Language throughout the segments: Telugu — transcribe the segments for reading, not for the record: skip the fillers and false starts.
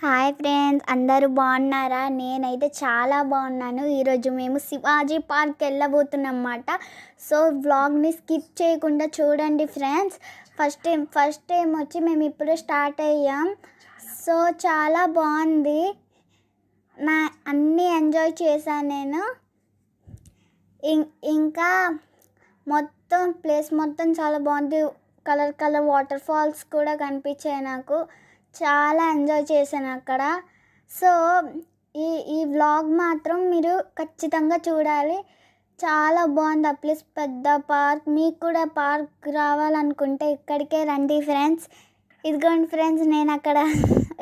హాయ్ ఫ్రెండ్స్, అందరూ బాగున్నారా? నేనైతే చాలా బాగున్నాను. ఈరోజు మేము శివాజీ పార్క్ వెళ్ళబోతున్నాం అన్నమాట. సో వ్లాగ్ని స్కిప్ చేయకుండా చూడండి ఫ్రెండ్స్. ఫస్ట్ టైం వచ్చి మేము ఇప్పుడే స్టార్ట్ అయ్యాం. సో చాలా బాగుంది. అన్నీ ఎంజాయ్ చేశాను నేను. ఇంకా మొత్తం ప్లేస్ మొత్తం చాలా బాగుంది. కలర్ వాటర్ ఫాల్స్ కూడా కనిపించాయి నాకు. చాలా ఎంజాయ్ చేశాను అక్కడ. సో ఈ వ్లాగ్ మాత్రం మీరు ఖచ్చితంగా చూడాలి. చాలా బాగుంది ఆ ప్లేస్. పెద్ద పార్క్. మీకు కూడా పార్క్ రావాలనుకుంటే ఇక్కడికే రండి ఫ్రెండ్స్. ఇదిగోండి ఫ్రెండ్స్, నేను అక్కడ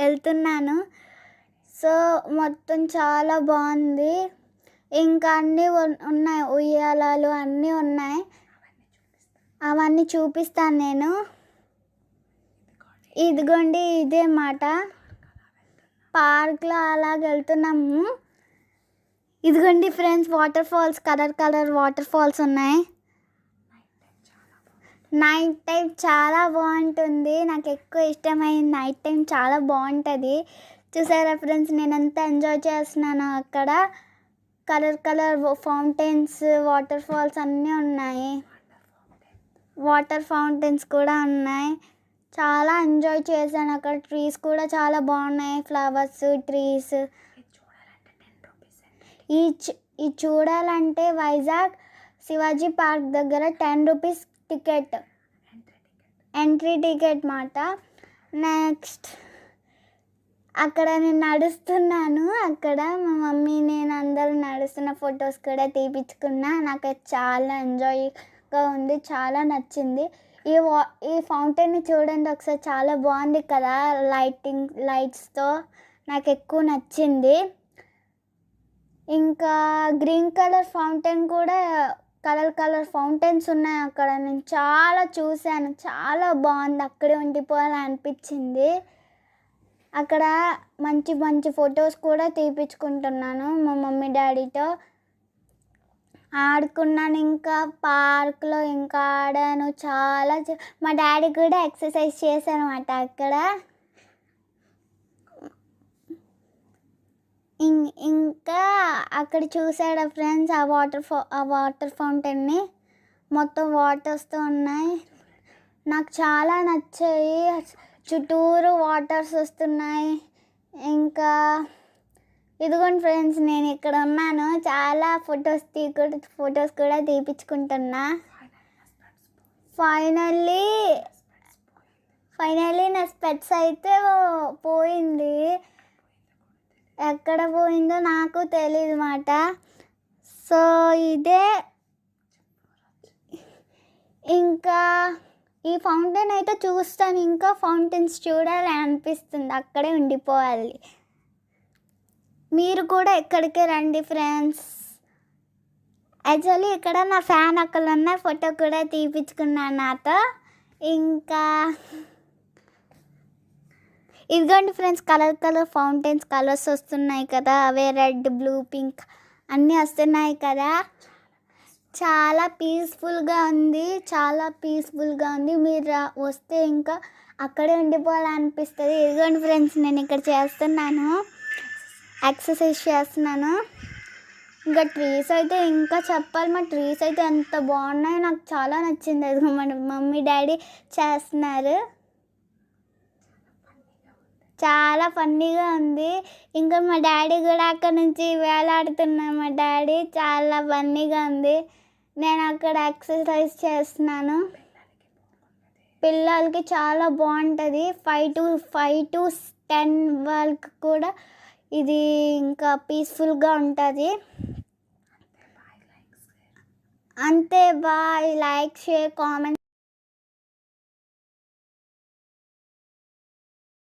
వెళ్తున్నాను. సో మొత్తం చాలా బాగుంది. ఇంకా అన్నీ ఉన్నాయి, ఉయ్యాలాలు అన్నీ ఉన్నాయి. అవన్నీ చూపిస్తాను నేను. ఇదిగోండి, ఇదే మాట పార్క్లో అలాగ వెళ్తున్నాము. ఇదిగోండి friends, water falls, colour water falls ఉన్నాయి. నైట్ టైం చాలా బాగుంటుంది. నాకు ఎక్కువ ఇష్టమైన నైట్ టైం చాలా బాగుంటుంది. చూసారా ఫ్రెండ్స్, నేను ఎంత ఎంజాయ్ చేస్తున్నాను అక్కడ. కలర్ ఫౌంటైన్స్, వాటర్ ఫాల్స్ అన్నీ ఉన్నాయి. వాటర్ ఫౌంటైన్స్ కూడా ఉన్నాయి. చాలా ఎంజాయ్ చేశాను అక్కడ. ట్రీస్ కూడా చాలా బాగున్నాయి, ఫ్లవర్స్, ట్రీస్. ఈ చూడాలంటే వైజాగ్ శివాజీ పార్క్ దగ్గర 10 రూపీస్ టికెట్, ఎంట్రీ టికెట్ మాట. నెక్స్ట్ అక్కడ నేను నడుస్తున్నాను. అక్కడ మా మమ్మీ నేను అందరూ నడుస్తున్న ఫొటోస్ కూడా తీపించుకున్నా. నాకు చాలా ఎంజాయ్గా ఉంది, చాలా నచ్చింది. ఈ ఫౌంటైన్ని చూడండి ఒకసారి, చాలా బాగుంది కదా. లైట్స్తో నాకు ఎక్కువ నచ్చింది. ఇంకా గ్రీన్ కలర్ ఫౌంటైన్ కూడా, కలర్ ఫౌంటైన్స్ ఉన్నాయి అక్కడ. నేను చాలా చూశాను, చాలా బాగుంది. అక్కడే ఉండిపోవాలనిపించింది. అక్కడ మంచి ఫొటోస్ కూడా తీపించుకుంటున్నాను మా మమ్మీ డాడీతో. ఆడుకున్నాను. ఇంకా పార్క్లో ఇంకా ఆడాను చాలా. మా డాడీ కూడా ఎక్సర్సైజ్ చేశాను అన్నమాట అక్కడ. ఇంకా అక్కడ చూసాడా ఫ్రెండ్స్, ఆ వాటర్ ఫౌంటైన్ని. మొత్తం వాటర్స్తో ఉన్నాయి. నాకు చాలా నచ్చాయి. చుట్టూరు వాటర్స్ వస్తున్నాయి. ఇంకా ఇదిగోండి ఫ్రెండ్స్, నేను ఇక్కడ ఉన్నాను. చాలా ఫొటోస్ కూడా తీపించుకుంటున్నా. ఫైనల్లీ నా స్పెట్స్ అయితే పోయింది. ఎక్కడ పోయిందో నాకు తెలియదు మాట. సో ఇదే. ఇంకా ఈ ఫౌంటైన్ అయితే చూస్తాను. ఇంకా ఫౌంటైన్స్ చూడాలి అనిపిస్తుంది. అక్కడే ఉండిపోవాలి. మీరు కూడా ఇక్కడికే రండి ఫ్రెండ్స్. యాక్చువల్లీ ఇక్కడ నా ఫ్యాన్ అక్కడ ఉన్న ఫోటో కూడా తీపించుకున్నాను నాతో. ఇంకా ఇదిగోండి ఫ్రెండ్స్, కలర్ ఫౌంటైన్స్, కలర్స్ వస్తున్నాయి కదా. అవే రెడ్, బ్లూ, పింక్ అన్నీ వస్తున్నాయి కదా. చాలా పీస్ఫుల్గా ఉంది. మీరు వస్తే ఇంకా అక్కడే ఉండిపోవాలనిపిస్తుంది. ఇదిగోండి ఫ్రెండ్స్, నేను ఇక్కడ ఎక్సర్సైజ్ చేస్తున్నాను. ఇంకా ట్రీస్ అయితే ఇంకా చెప్పాలి. మా ట్రీస్ అయితే ఎంత బాగున్నాయో, నాకు చాలా నచ్చింది. అది మా మమ్మీ డాడీ చేస్తున్నారు. చాలా ఫన్నీగా ఉంది. ఇంకా మా డాడీ కూడా అక్కడ నుంచి వేలాడుతున్నారు. మా డాడీ చాలా ఫన్నీగా ఉంది. నేను అక్కడ ఎక్సర్సైజ్ చేస్తున్నాను. పిల్లలకి చాలా బాగుంటుంది. 5 to 10 వాళ్ళకి కూడా ఇది ఇంకా పీస్ఫుల్గా ఉంటుంది. అంతే. బాయ్. Like, share, comment.